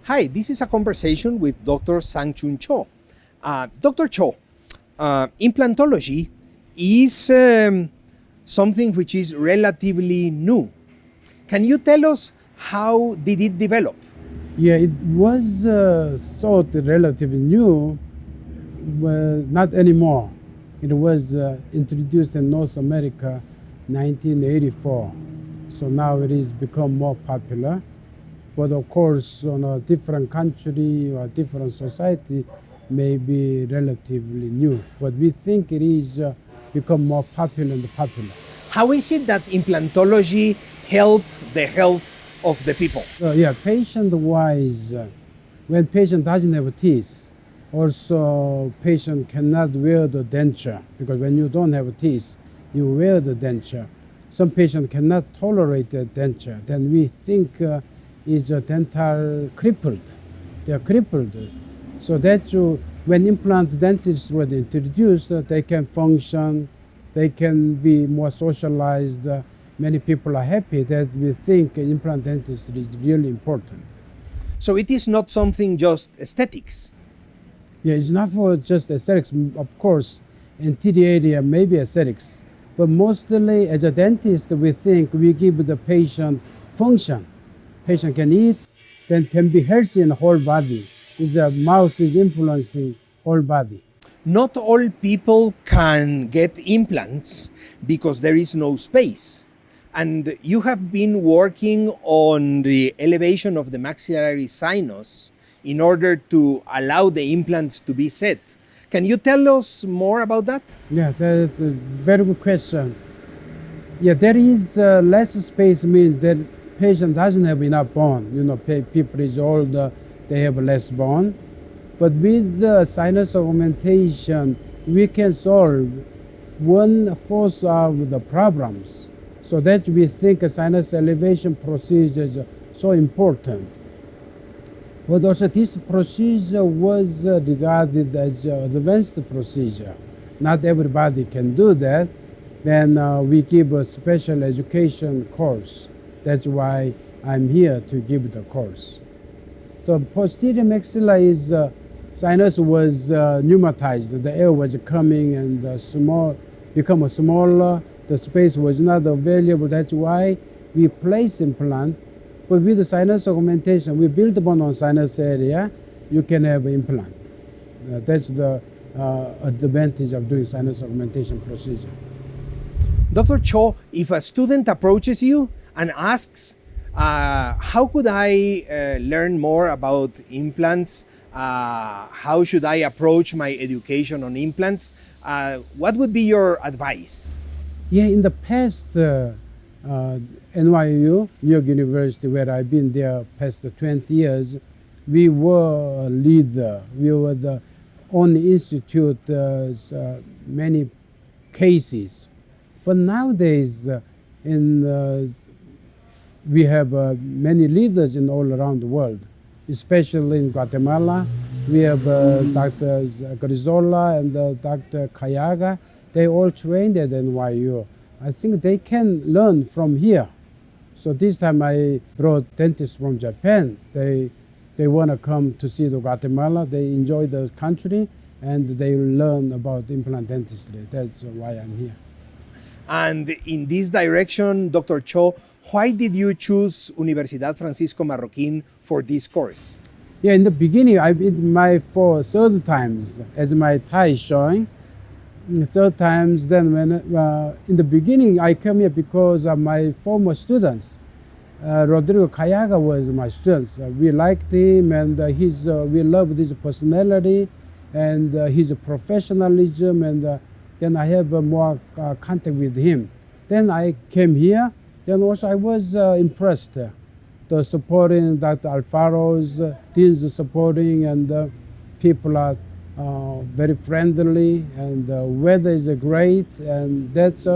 Hi, this is a conversation with Dr. Sang-Choon Cho. Dr. Cho, implantology is something which is relatively new. Can you tell us how did it develop? Yeah, it was thought relatively new, but not anymore. It was introduced in North America 1984. So now it has become more popular. But of course, on a different country or different society may be relatively new. But we think it is become more popular and popular. How is it that implantology help the health of the people? So yeah, patient-wise, when patient doesn't have teeth, also patient cannot wear the denture because when you don't have teeth, you wear the denture. Some patient cannot tolerate the denture. Then we think is a dental crippled. They are crippled. So that's when implant dentists were introduced, they can function, they can be more socialized. Many people are happy that we think implant dentistry is really important. So it is not something just aesthetics. Yeah, it's not for just aesthetics. Of course, anterior area may be aesthetics, but mostly as a dentist, we think we give the patient function. Patient can eat, then can be healthy in the whole body. The mouth is influencing whole body. Not all people can get implants because there is no space. And you have been working on the elevation of the maxillary sinus in order to allow the implants to be set. Can you tell us more about that? Yeah, that's a very good question. Yeah, there is less space means that patient doesn't have enough bone. You know, people is old, they have less bone. But with the sinus augmentation, we can solve 1/4 of the problems. So that we think a sinus elevation procedure is so important. But also this procedure was regarded as an advanced procedure. Not everybody can do that. Then we give a special education course. That's why I'm here to give the course. The posterior maxilla is sinus was pneumatized. The air was coming and become smaller. The space was not available. That's why we place implant. But with the sinus augmentation, we build upon on sinus area, you can have implant. That's the advantage of doing sinus augmentation procedure. Dr. Cho, if a student approaches you and asks, how could I learn more about implants? How should I approach my education on implants? What would be your advice? Yeah, in the past, NYU, New York University, where I've been there past 20 years, we were a leader. We were the only institute, many cases. But nowadays, we have many leaders in all around the world, especially in Guatemala. We have Dr. Grizola and Dr. Kayaga. They all trained at NYU. I think they can learn from here. So this time I brought dentists from Japan. They want to come to see the Guatemala. They enjoy the country and they learn about implant dentistry. That's why I'm here. And in this direction, Dr. Cho, why did you choose Universidad Francisco Marroquín for this course? Yeah, in the beginning, I did my third times, as my tie is showing. Third times, then when in the beginning, I came here because of my former students. Rodrigo Kayaga was my student. We liked him, and we loved his personality and his professionalism, and then I have more contact with him. Then I came here. Then also I was impressed. The supporting Dr. Alfaro's, deans supporting, and people are very friendly, and the weather is great. And that's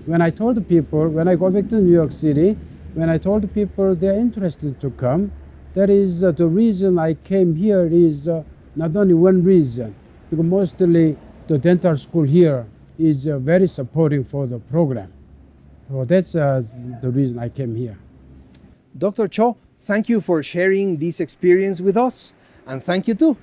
when I told people, when I go back to New York City, when I told people they're interested to come, that is the reason I came here is not only one reason, because mostly the dental school here is very supporting for the program. So that's the reason I came here. Dr. Cho, Thank you for sharing this experience with us, and thank you too.